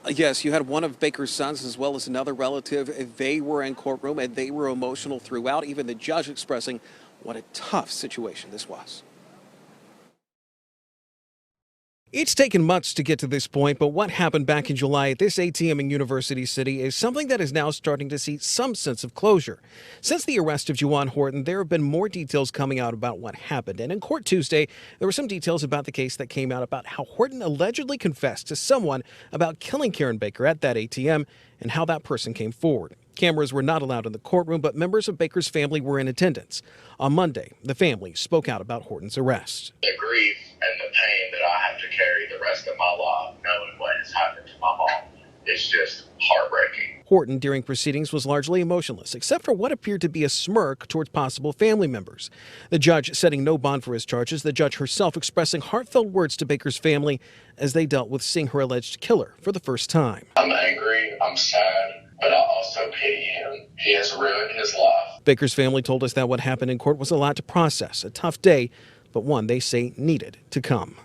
Yes, you had one of Baker's sons as well as another relative. They were in courtroom and they were emotional throughout, even the judge expressing what a tough situation this was. It's taken months to get to this point, but what happened back in July at this ATM in University City is something that is now starting to see some sense of closure. Since the arrest of Juwan Horton, there have been more details coming out about what happened. And in court Tuesday, there were some details about the case that came out about how Horton allegedly confessed to someone about killing Karen Baker at that ATM and how that person came forward. Cameras were not allowed in the courtroom, but members of Baker's family were in attendance. On Monday, the family spoke out about Horton's arrest. The grief and the pain that I have to carry the rest of my life, knowing what has happened to my mom, is just heartbreaking. Horton, during proceedings, was largely emotionless, except for what appeared to be a smirk towards possible family members. The judge setting no bond for his charges, the judge herself expressing heartfelt words to Baker's family as they dealt with seeing her alleged killer for the first time. I'm angry, I'm sad, but I also pity him. He has ruined his life. Baker's family told us that what happened in court was a lot to process, a tough day, but one they say needed to come.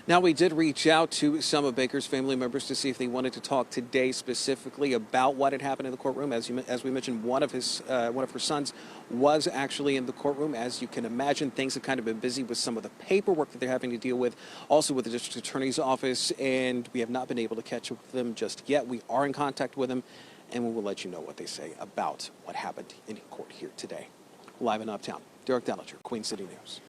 Now, we did reach out to some of Baker's family members to see if they wanted to talk today specifically about what had happened in the courtroom. As we mentioned, one of her sons was actually in the courtroom. As you can imagine, things have kind of been busy with some of the paperwork that they're having to deal with, also with the district attorney's office, and we have not been able to catch up with them just yet. We are in contact with them, and we will let you know what they say about what happened in court here today. Live in Uptown, Derek Dellinger, Queen City News.